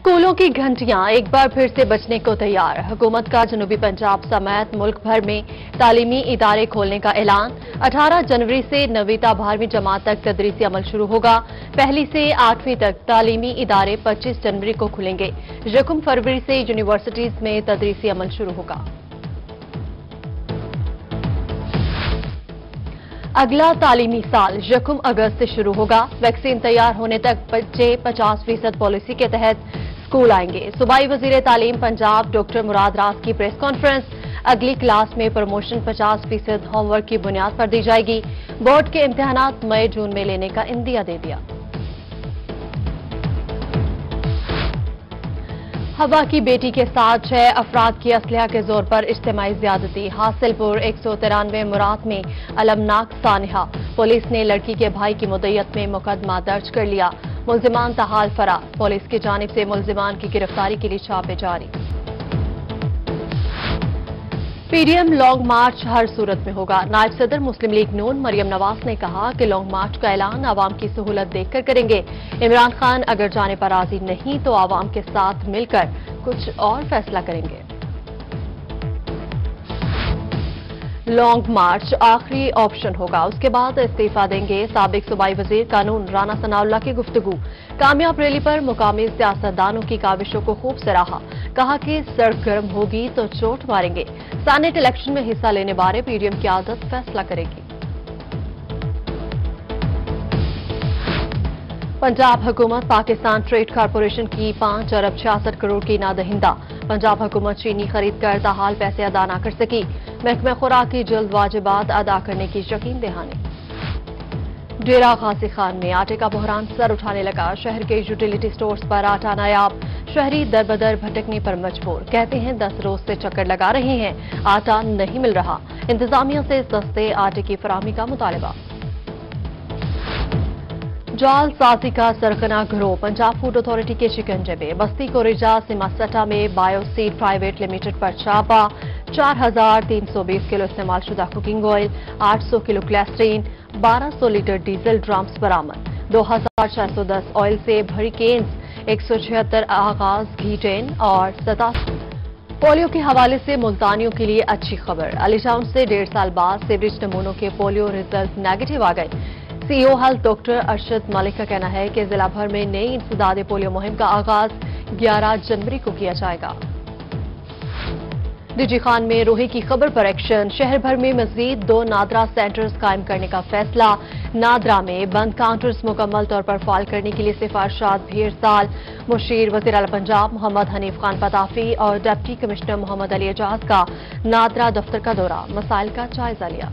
स्कूलों की घंटियां एक बार फिर से बजने को तैयार। हुकूमत का जनूबी पंजाब समेत मुल्क भर में तालीमी इदारे खोलने का ऐलान। 18 जनवरी से 9वीं ता 12वीं जमात तक तदरीसी अमल शुरू होगा। पहली से 8वीं तक तालीमी इदारे 25 जनवरी को खुलेंगे। 1 फरवरी से यूनिवर्सिटीज में तदरीसी अमल शुरू होगा। अगला तालीमी साल 1 अगस्त से शुरू होगा। वैक्सीन तैयार होने तक बच्चे 50% पॉलिसी के तहत स्कूल आएंगे। सूबाई वजीर तालीम पंजाब डॉक्टर मुराद रास की प्रेस कॉन्फ्रेंस। अगली क्लास में प्रमोशन 50% होमवर्क की बुनियाद पर दी जाएगी। बोर्ड के इम्तिहानात मई जून में लेने का इंदिया दे दिया। हवा की बेटी के साथ 6 अफराद की असलहा के जोर पर इज्तिमाई ज्यादती। हासिलपुर 193 मुराद में अलमनाक सानहा। पुलिस ने लड़की के भाई की मुद्दत में मुकदमा दर्ज कर लिया। मुल्जिमान तहाल फरार। पुलिस की जानिब से मुल्जिमान की गिरफ्तारी के लिए छापे जारी। पीडीएम लॉन्ग मार्च हर सूरत में होगा। नायब सदर मुस्लिम लीग नून मरियम नवाज ने कहा कि लॉन्ग मार्च का ऐलान आवाम की सहूलत देखकर करेंगे। इमरान खान अगर जाने पर राजी नहीं तो आवाम के साथ मिलकर कुछ और फैसला करेंगे। लॉन्ग मार्च आखिरी ऑप्शन होगा, उसके बाद इस्तीफा देंगे। साबिक सूबाई वजीर कानून राना सनाउल्लाह की गुफ्तगू। कामयाब रैली पर मुकामी सियासतदानों की काविशों को खूब सराहा। कहा कि सड़क गर्म होगी तो चोट मारेंगे। सेनेट इलेक्शन में हिस्सा लेने बारे पीडीएम की आदत फैसला करेगी। पंजाब हुकूमत पाकिस्तान ट्रेड कॉरपोरेशन की 5 अरब 66 करोड़ की नादहिंदा। पंजाब हुकूमत चीनी खरीद कर ताहाल पैसे अदा न कर सकी। महकमा खुराक की जल्द वाजिबात अदा करने की यकीन दहानी। डेरा गाजी खान में आटे का बहरान सर उठाने लगा। शहर के यूटिलिटी स्टोर्स पर आटा नायाब। शहरी दरबदर भटकने पर मजबूर। कहते हैं 10 रोज से चक्कर लगा रहे हैं, आटा नहीं मिल रहा। इंतजामिया से सस्ते आटे की फराहमी का मुतालबा। जाल साजी का सरगना गिरोह पंजाब फूड अथॉरिटी के शिकंजे में। बस्ती कोरेजा सिमासटा में बायोसीड प्राइवेट लिमिटेड पर छापा। 4320 किलो इस्तेमाल शुदा cooking oil, 800 kilo glycerine, 1200 litre diesel drums बरामद। 2610 ऑयल से भरी केन्स, 176 आगाज घी टेन और 87। पोलियो के हवाले से मुल्तानियों के लिए अच्छी खबर। अलीटाउन से 1.5 साल बाद सीवरेज नमूनों के पोलियो रिजल्ट नेगेटिव आ गए। CEO health doctor Arshad Malik का कहना है कि जिला भर में नई इंसदाद पोलियो मुहिम का आगाज 11 जनवरी को किया जाएगा। डीजी खान में रोहे की खबर पर एक्शन। शहर भर में मजीद 2 नादरा सेंटर्स कायम करने का फैसला। नादरा में बंद काउंटर्स मुकम्मल तौर पर फाल करने के लिए सिफारिशात भी इरसाल। मुशीर वज़ीर आला पंजाब मोहम्मद हनीफ खान पताफी और डिप्टी कमिश्नर मोहम्मद अली एजाज का नादरा दफ्तर का दौरा, मसाइल का जायजा लिया।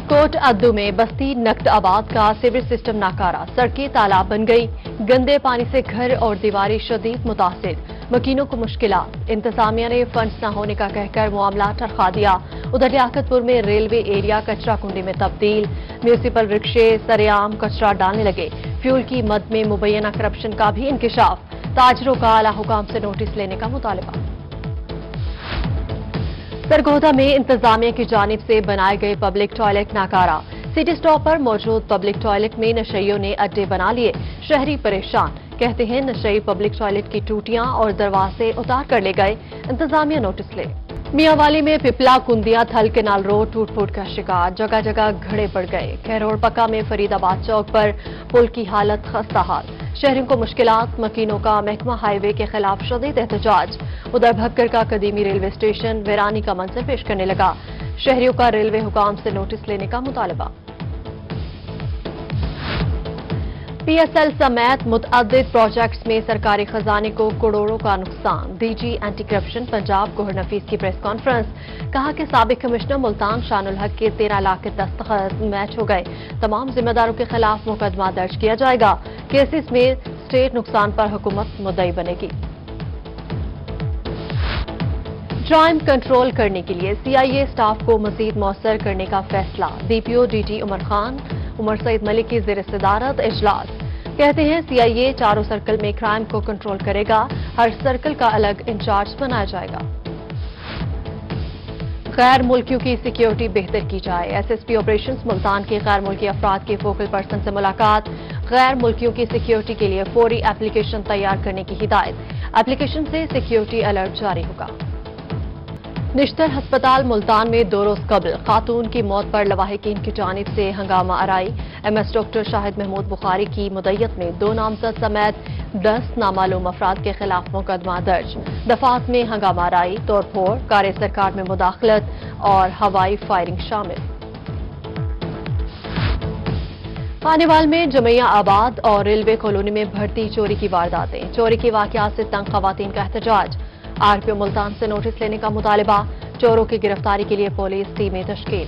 कोट अद्दू में बस्ती नकद आबाद का सीवरेज सिस्टम नाकारा। सड़कें तालाब बन गई। गंदे पानी से घर और दीवारें शदीद मुतासिर। मकीनों को मुश्किलात। इंतजामिया ने फंड्स न होने का कहकर मामला टरखा दिया। उधर लियाकतपुर में रेलवे एरिया कचरा कुंडी में तब्दील। म्यूनिसिपल रिक्शे सरेआम कचरा डालने लगे। फ्यूल की मद में मुबैना करप्शन का भी इंकिशाफ। ताजरों का आला हुकाम से नोटिस लेने का मुतालबा। सरगोधा में इंतजामिया की जानिब से बनाए गए पब्लिक टॉयलेट नाकारा। सिटी स्टॉप पर मौजूद पब्लिक टॉयलेट में नशइयों ने अड्डे बना लिए। शहरी परेशान। कहते हैं नशई पब्लिक टॉयलेट की टूटियां और दरवाजे उतार कर ले गए। इंतजामिया नोटिस ले। मियांवाली में पिपला कुंदिया थल केनाल रोड टूट फूट का शिकार। जगह जगह घड़े पड़ गए। खैरोड पक्का में फरीदाबाद चौक पर पुल की हालत खस्ता हाल। शहरियों को मुश्किलात। मकीनों का महकमा हाईवे के खिलाफ शदीद एहतजाज। उधर भक्कर का कदीमी रेलवे स्टेशन वीरानी का मंजर पेश करने लगा। शहरियों का रेलवे हुकाम से नोटिस लेने का मुतालबा। पीएसएल समेत मुतअद्दिद प्रोजेक्ट्स में सरकारी खजाने को करोड़ों का नुकसान। DG anti corruption Punjab Gohar Nafees की प्रेस कॉन्फ्रेंस। कहा कि साबिक कमिश्नर मुल्तान शानुल हक के 13 लाख के दस्तखत मैच हो गए। तमाम जिम्मेदारों के खिलाफ मुकदमा दर्ज किया जाएगा। केसेस में स्टेट नुकसान पर हुकूमत मुद्दई बनेगी। क्राइम कंट्रोल करने के लिए सीआईए स्टाफ को मजीद मौसर करने का फैसला। डीपीओ डीटी उमर खान उमर सईद मलिक की ज़ेर सदारत इजलास। कहते हैं सीआईए चारों सर्कल में क्राइम को कंट्रोल करेगा। हर सर्कल का अलग इंचार्ज बनाया जाएगा। गैर मुल्कियों की सिक्योरिटी बेहतर की जाए। एसएसपी ऑपरेशंस मुल्तान के गैर मुल्की अफराद के फोकल पर्सन से मुलाकात। गैर मुल्कियों की सिक्योरिटी के लिए फौरी एप्लीकेशन तैयार करने की हिदायत। एप्लीकेशन से सिक्योरिटी अलर्ट जारी होगा। निश्तर हस्पताल मुल्तान में 2 रोज कबल खातून की मौत पर लवाहिकीन की जानिब से हंगामा आराई। एमएस डॉक्टर शाहिद महमूद बुखारी की मुद्दत में 2 नामजद समेत 10 नामालूम अफराद के खिलाफ मुकदमा दर्ज। दफात में हंगामा आराई, तोड़फोड़, कार सरकार में मुदाखलत और हवाई फायरिंग शामिल। खानेवाल में जमैया आबाद और रेलवे कॉलोनी में भर्ती चोरी की वारदातें। चोरी के वाकयात से तंग खवातीन का एहतजाज। आरपीओ मुल्तान से नोटिस लेने का मुतालबा। चोरों की गिरफ्तारी के लिए पुलिस टीमें तश्कील।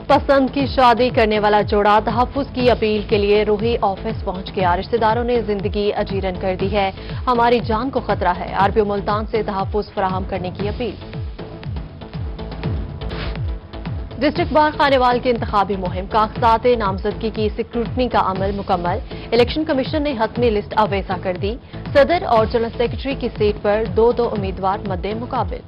पसंद की शादी करने वाला जोड़ा तहफ्फुज की अपील के लिए रूही ऑफिस पहुंच गया। रिश्तेदारों ने जिंदगी अजीरन कर दी है, हमारी जान को खतरा है। आरपीओ मुल्तान से तहफ्फुज फराहम करने की अपील। डिस्ट्रिक्ट बार खानेवाल की इंतखाबी मुहिम। कागजात नामजदगी की स्क्रूटनी का अमल मुकम्मल। इलेक्शन कमीशन ने हतमी लिस्ट अवेसा कर दी। सदर और जनरल सेक्रेटरी की सीट पर 2 उम्मीदवार मद्दे मुकाबिल।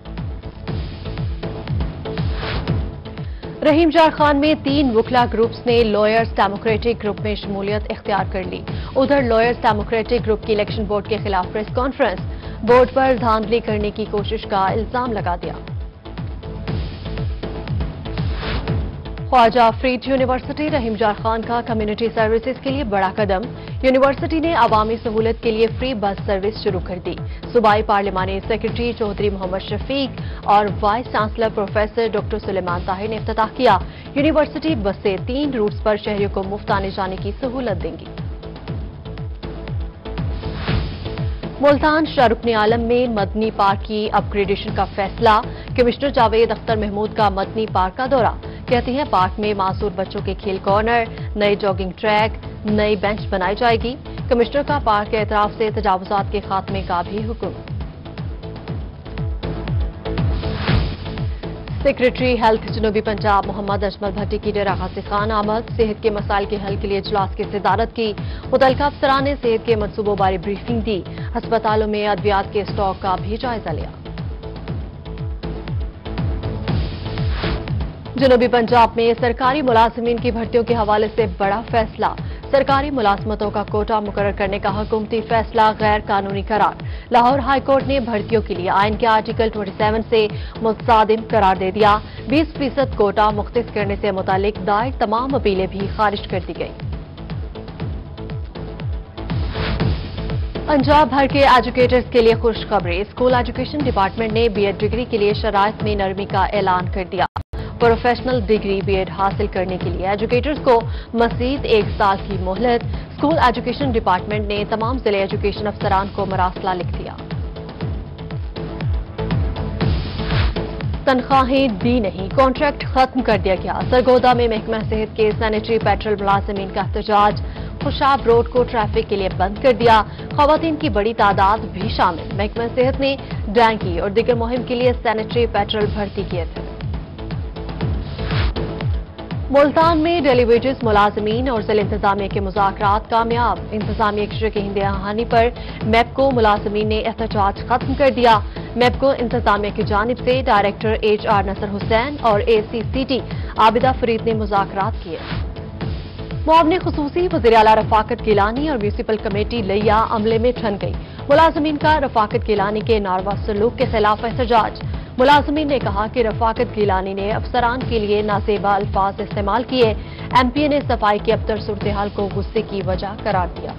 रहीम जार खान में 3 वकला ग्रुप्स ने लॉयर्स डेमोक्रेटिक ग्रुप में शमूलियत इख्तियार कर ली। उधर लॉयर्स डेमोक्रेटिक ग्रुप की इलेक्शन बोर्ड के खिलाफ प्रेस कॉन्फ्रेंस। बोर्ड पर धांधली करने की कोशिश का इल्जाम लगा दिया। ख्वाजा फरीद यूनिवर्सिटी रहीम जार खान का कम्युनिटी सर्विसेज के लिए बड़ा कदम। यूनिवर्सिटी ने अवामी सहूलत के लिए फ्री बस सर्विस शुरू कर दी। सूबाई पार्लिमानी सेक्रेटरी चौधरी मोहम्मद शफीक और vice chancellor professor doctor Sulaiman Tahir ने इफ्तिताह किया। यूनिवर्सिटी बसें 3 रूट्स पर शहरियों को मुफ्त आने जाने की सहूलत देंगी। मुल्तान शाहरुखनी आलम में मदनी पार्क की अपग्रेडेशन का फैसला। कमिश्नर जावेद अख्तर महमूद का मदनी पार्क का दौरा। कहती हैं पार्क में मासूर बच्चों के खेल कॉर्नर, नई जॉगिंग ट्रैक, नई बेंच बनाई जाएगी। कमिश्नर का पार्क के एतराफ से तजावुजात के खात्मे का भी हुक्म। सेक्रेटरी हेल्थ जनूबी पंजाब मोहम्मद अजमल भट्टी की डेरा गाजी खान आमद। सेहत के मसाइल के हल के लिए इजलास की सदारत की। मुतल्लिका अफसरान ने सेहत के मनसूबों बारे ब्रीफिंग दी। अस्पतालों में अद्वियात के स्टॉक का भी जायजा लिया। जनूबी पंजाब में सरकारी मुलाजमीन की भर्तियों के हवाले से बड़ा फैसला। सरकारी मुलाजमतों का कोटा मुकर्रर करने का हुकूमती फैसला गैर कानूनी करार। लाहौर हाई कोर्ट ने भर्तियों के लिए आइन के आर्टिकल 27 से मुतसादिम करार दे दिया। 20% कोटा मुख्तस करने से मुतालिक दायर तमाम अपीलें भी खारिज कर दी गई। पंजाब भर के एजुकेटर्स के लिए खुशखबरी। स्कूल एजुकेशन डिपार्टमेंट ने बीएड डिग्री के लिए शराइत में नरमी का ऐलान कर दिया। प्रोफेशनल डिग्री बीएड हासिल करने के लिए एजुकेटर्स को मजीद 1 साल की मोहलत। स्कूल एजुकेशन डिपार्टमेंट ने तमाम जिले एजुकेशन अफसरान को मरासला लिख दिया। तनख्वाहें दी नहीं, कॉन्ट्रैक्ट खत्म कर दिया गया। सरगोदा में महकमा सेहत के सैनिटरी पेट्रोल मुलाजमीन का एहतजाज। खुशाब रोड को ट्रैफिक के लिए बंद कर दिया। खवातीन की बड़ी तादाद भी शामिल। महकमा सेहत ने डैंकी और दीगर मुहिम के लिए सैनिटरी पेट्रोल भर्ती किए थे। मुल्तान में डेली वेजेस मुलाजमीन और जिला इंतजामिया के मुज़ाकरात कामयाब। इंतजामिया की शरीक हिंद हानि पर मैपको मुलाजमीन ने एहतजाज खत्म कर दिया। मैपको इंतजामिया की जानिब से डायरेक्टर HR नसर हुसैन और ACCT आबिदा फरीद ने मुज़ाकरात किए। मुआवने खुसूसी वज़ीर आला रफाकत गिलानी और म्यूनिसिपल कमेटी लिया अमले में ठन गई। मुलाजमीन का रफाकत गिलानी के नारवा सलूक के खिलाफ एहतजाज। मुलाजमीन ने कहा कि रफाकत गिलानी ने अफसरान के लिए नासेबा अल्फाज इस्तेमाल किए। MPA ने सफाई की अबतर सूरत हाल को गुस्से की वजह करार दिया।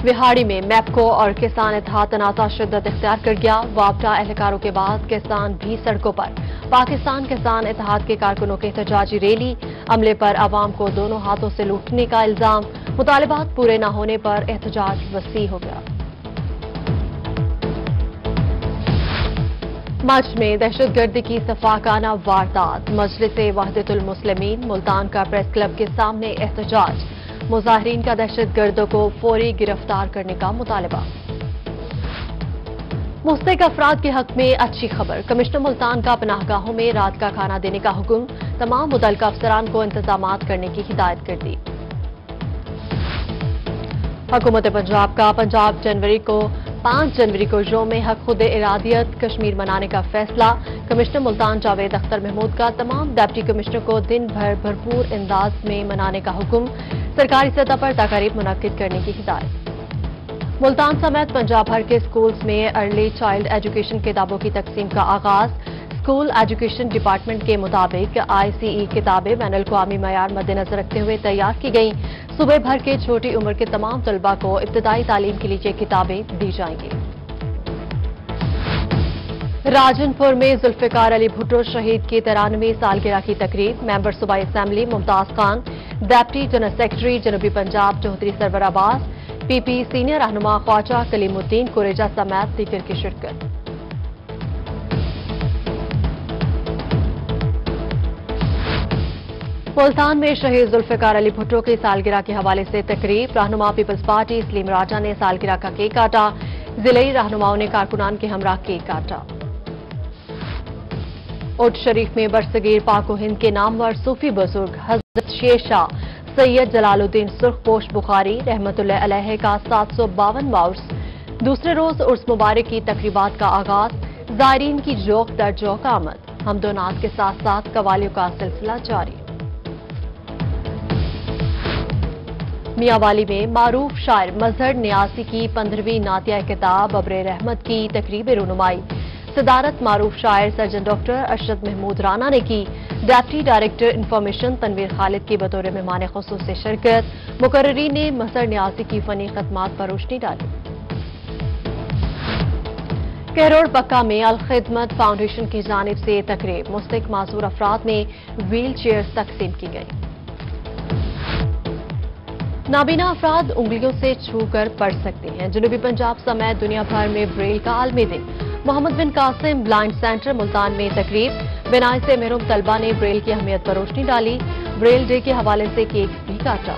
विहाड़ी में मैपको और किसान इत्तेहाद तनाज़ा शिद्दत इख्तियार कर गया। वापडा एहलकारों के बाद किसान भी सड़कों पर। पाकिस्तान किसान इत्तेहाद के कारकुनों की एहतजाजी रैली। अमले पर आवाम को दोनों हाथों से लूटने का इल्जाम। मुतालिबात पूरे न होने पर एहतजाज वसी हो गया। मच में दहशतगर्दी की सफाकाना वारदात। मजलिस वहदतुल मुस्लिमीन मुल्तान का प्रेस क्लब के सामने एहतजाज। मुजाहिरीन का दहशतगर्दों को फौरी गिरफ्तार करने का मुतालबा। मुस्तक अफराद के हक में अच्छी खबर। कमिश्नर मुल्तान का पनाहगाहों में रात का खाना देने का हुक्म। तमाम मुतल्लिका अफसरान को इंतजामात करने की हिदायत कर दी। हुकूमत पंजाब का 5 जनवरी को यौम हक खुद इरादियत कश्मीर मनाने का फैसला। कमिश्नर मुल्तान जावेद अख्तर महमूद का तमाम डिप्टी कमिश्नर को दिन भर भरपूर अंदाज में मनाने का हुक्म। सरकारी सतह पर तकारीब मुनक्किद करने की हिदायत। मुल्तान समेत पंजाब भर के स्कूल्स में अर्ली चाइल्ड एजुकेशन किताबों की तकसीम का आगाज। स्कूल एजुकेशन डिपार्टमेंट के मुताबिक ICE किताबें बैनुल अक़वामी मयार मद्देनजर रखते हुए तैयार की गईं। सूबे भर के छोटी उम्र के तमाम तलबा को इब्तदाई तालीम के लिए ये किताबें दी जाएंगी। राजनपुर में जुल्फिकार अली भुट्टो शहीद की 93वीं सालगिरह की तकरीब। मेंबर सूबाई assembly Mumtaz Khan, deputy general secretary जनूबी पंजाब चौधरी सरवर अब्बास, PP सीनियर रहनुमा ख्वाजा कलीमुद्दीन कुरेजा समेत दीगर की शिरकत। मुल्तान में शहीद जुल्फिकार अली भुट्टो की सालगिरह के हवाले से तकरीब। रहनुमा पीपल्स पार्टी सलीम राजा ने सालगिरह का केक काटा। जिले रहनुमाओं ने कारकुनान के हमरा केक काटा। उट शरीफ में बरसगीर पाक हिंद के नामवर सूफी बुजुर्ग हजरत शेर शाह सैयद जलालुद्दीन सुर्खपोश बुखारी रहमतुल्लाह अलैह का 752वां उर्स। दूसरे रोज उर्स मुबारक की तकरीबात का आगाज। ज़ायरीन की जोक दर जोक आमद। हमदो नात के साथ साथ कवालियों का सिलसिला जारी। मियांवाली में मारूफ शायर मजहर नियासी की 15वीं नातिया किताब अब्रे रहमत की तकरीब रूनुमाई। सदारत मारूफ शायर सर्जन डॉक्टर अरशद महमूद राना ने की। Deputy director information Tanveer Khalid की बतौर मेहमान खुसूस से शिरकत। मुकर्रीन ने मजहर नियासी की फनी खदमात पर रोशनी डाली। कहरोड़ पक्का में अल खिदमत फाउंडेशन की जानिब से तकरीब। मुस्तहिक माजूर अफराद में व्हील चेयर तकसीम की गई। नाबीना अफराद उंगलियों से छू कर पढ़ सकते हैं। जनूबी पंजाब समेत दुनिया भर में ब्रेल का आलमी दिन। मोहम्मद बिन कासिम ब्लाइंड सेंटर मुल्तान में तकरीब। बिनाई से महरूम तलबा ने ब्रेल की अहमियत पर रोशनी डाली। ब्रेल डे के हवाले से केक भी काटा।